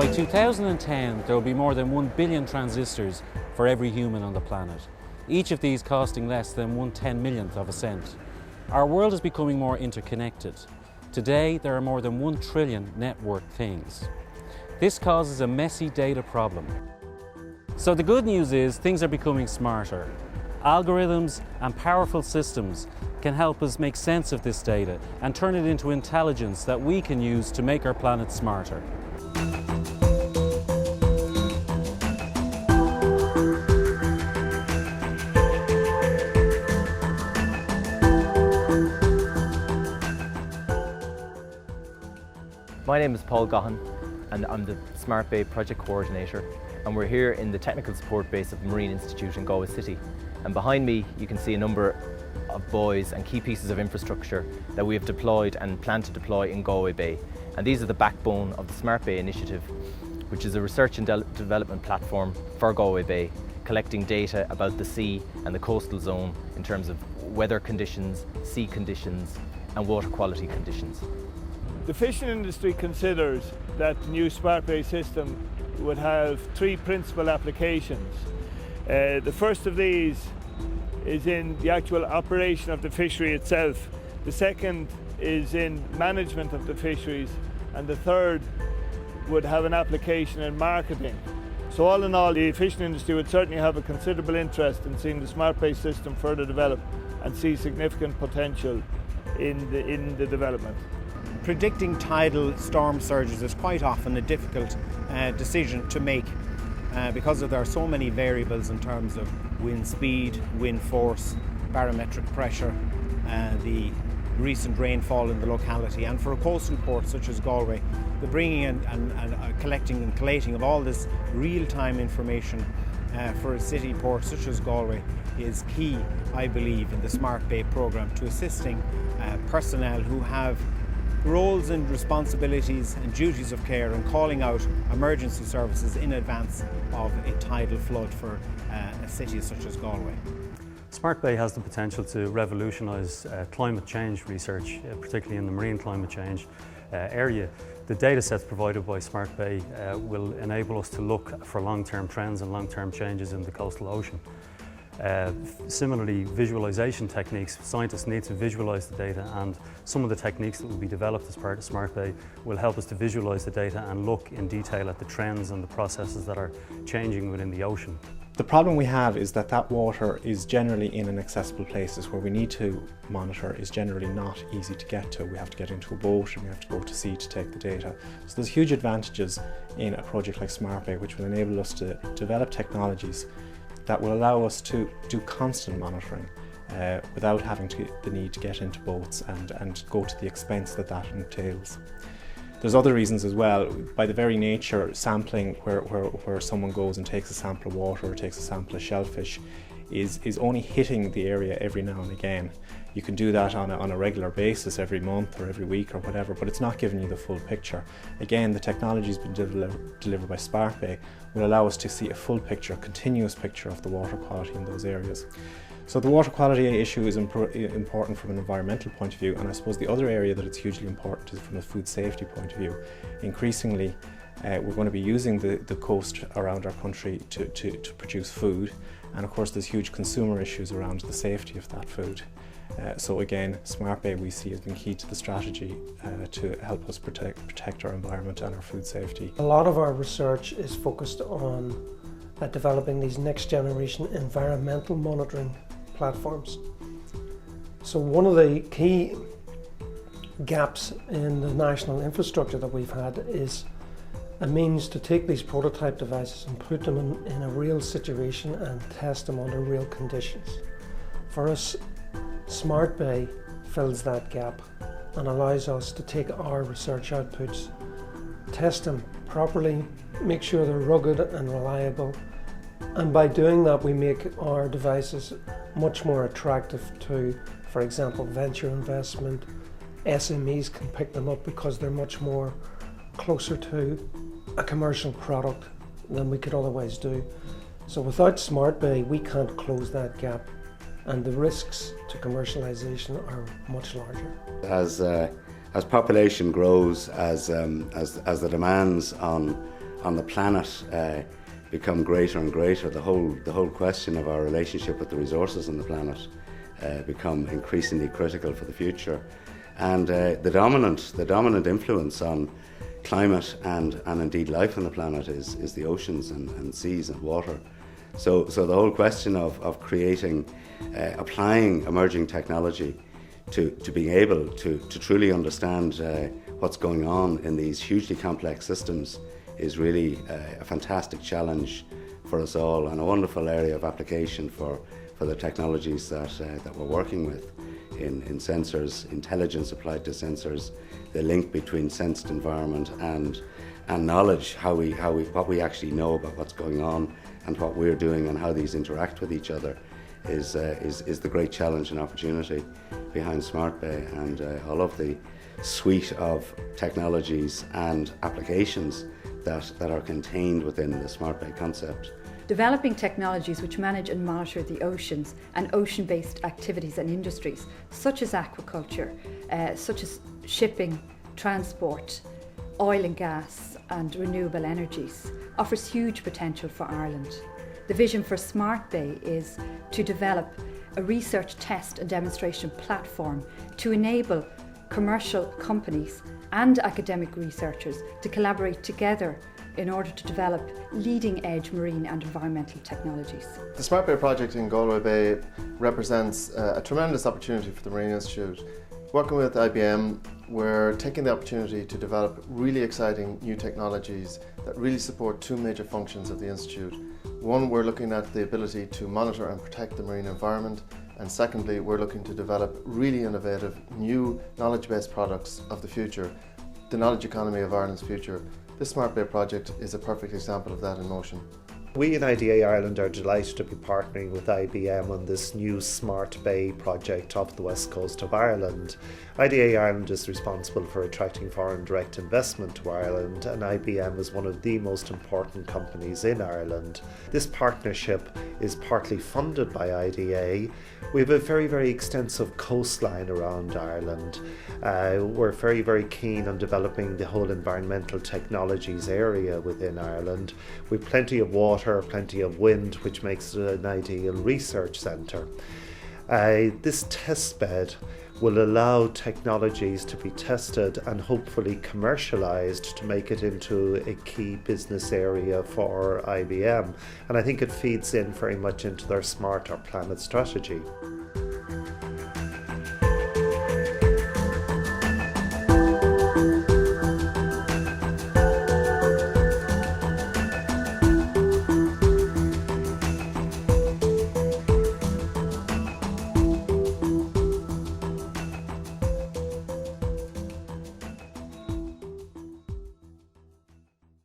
By 2010, there will be more than 1 billion transistors for every human on the planet, each of these costing less than 1/10,000,000th of a cent. Our world is becoming more interconnected. Today, there are more than 1 trillion networked things. This causes a messy data problem. So the good news is things are becoming smarter. Algorithms and powerful systems can help us make sense of this data and turn it into intelligence that we can use to make our planet smarter. My name is Paul Gaughan and I'm the SmartBay project coordinator, and we're here in the technical support base of the Marine Institute in Galway City. And behind me you can see a number of buoys and key pieces of infrastructure that we have deployed and plan to deploy in Galway Bay. And these are the backbone of the SmartBay initiative, which is a research and development platform for Galway Bay, collecting data about the sea and the coastal zone in terms of weather conditions, sea conditions and water quality conditions. The fishing industry considers that the new SmartBay system would have 3 principal applications. The first of these is in the actual operation of the fishery itself. The second is in management of the fisheries, and the third would have an application in marketing. So all in all, the fishing industry would certainly have a considerable interest in seeing the SmartBay system further develop and see significant potential in the development. Predicting tidal storm surges is quite often a difficult decision to make because there are so many variables in terms of wind speed, wind force, barometric pressure, the recent rainfall in the locality. And for a coastal port such as Galway, the bringing and collecting and collating of all this real-time information for a city port such as Galway is key, I believe, in the SmartBay programme to assisting personnel who have roles and responsibilities and duties of care and calling out emergency services in advance of a tidal flood for a city such as Galway. SmartBay has the potential to revolutionise climate change research, particularly in the marine climate change area. The data sets provided by SmartBay will enable us to look for long-term trends and long-term changes in the coastal ocean. Similarly, visualization techniques, scientists need to visualize the data, and some of the techniques that will be developed as part of SmartBay will help us to visualize the data and look in detail at the trends and the processes that are changing within the ocean. The problem we have is that water is generally in inaccessible places. Where we need to monitor is generally not easy to get to. We have to get into a boat and we have to go to sea to take the data. So there's huge advantages in a project like SmartBay, which will enable us to develop technologies that will allow us to do constant monitoring without having the need to get into boats and go to the expense that entails. There's other reasons as well. By the very nature, sampling where someone goes and takes a sample of water or takes a sample of shellfish is only hitting the area every now and again. You can do that on a regular basis every month or every week or whatever, but it's not giving you the full picture. Again, the technology has been delivered by SmartBay will allow us to see a full picture, a continuous picture of the water quality in those areas. So the water quality issue is important from an environmental point of view, and I suppose the other area that it's hugely important is from a food safety point of view. Increasingly, we're going to be using the coast around our country to produce food, and of course there's huge consumer issues around the safety of that food. So again, SmartBay we see has been key to the strategy to help us protect our environment and our food safety. A lot of our research is focused on developing these next generation environmental monitoring platforms. So one of the key gaps in the national infrastructure that we've had is a means to take these prototype devices and put them in a real situation and test them under real conditions. For us, SmartBay fills that gap and allows us to take our research outputs, test them properly, make sure they're rugged and reliable, and by doing that we make our devices much more attractive to, for example, venture investment. SMEs can pick them up because they're much more closer to a commercial product than we could otherwise do. So without SmartBay we can't close that gap, and the risks to commercialisation are much larger. As population grows, as the demands on on the planet become greater and greater. The whole question of our relationship with the resources on the planet become increasingly critical for the future. And the dominant influence on climate and indeed life on the planet is the oceans and seas and water. So the whole question of creating, applying emerging technology to being able to truly understand what's going on in these hugely complex systems is really a fantastic challenge for us all, and a wonderful area of application for the technologies that we're working with in sensors, intelligence applied to sensors, the link between sensed environment and knowledge, what we actually know about what's going on and what we're doing and how these interact with each other is the great challenge and opportunity behind SmartBay, and all of the suite of technologies and applications that are contained within the SmartBay concept. Developing technologies which manage and monitor the oceans and ocean-based activities and industries, such as aquaculture, such as shipping, transport, oil and gas and renewable energies, offers huge potential for Ireland. The vision for SmartBay is to develop a research, test and demonstration platform to enable commercial companies and academic researchers to collaborate together in order to develop leading-edge marine and environmental technologies. The SmartBay project in Galway Bay represents a tremendous opportunity for the Marine Institute. Working with IBM, we're taking the opportunity to develop really exciting new technologies that really support two major functions of the Institute. One, we're looking at the ability to monitor and protect the marine environment, and secondly, we're looking to develop really innovative new knowledge-based products of the future, the knowledge economy of Ireland's future. This SmartBay project is a perfect example of that in motion. We in IDA Ireland are delighted to be partnering with IBM on this new SmartBay project off the west coast of Ireland. IDA Ireland is responsible for attracting foreign direct investment to Ireland, and IBM is one of the most important companies in Ireland. This partnership is partly funded by IDA. We have a very extensive coastline around Ireland. We're very keen on developing the whole environmental technologies area within Ireland. We've plenty of water, plenty of wind, which makes it an ideal research centre. This testbed will allow technologies to be tested and hopefully commercialised to make it into a key business area for IBM. And I think it feeds in very much into their Smarter Planet strategy.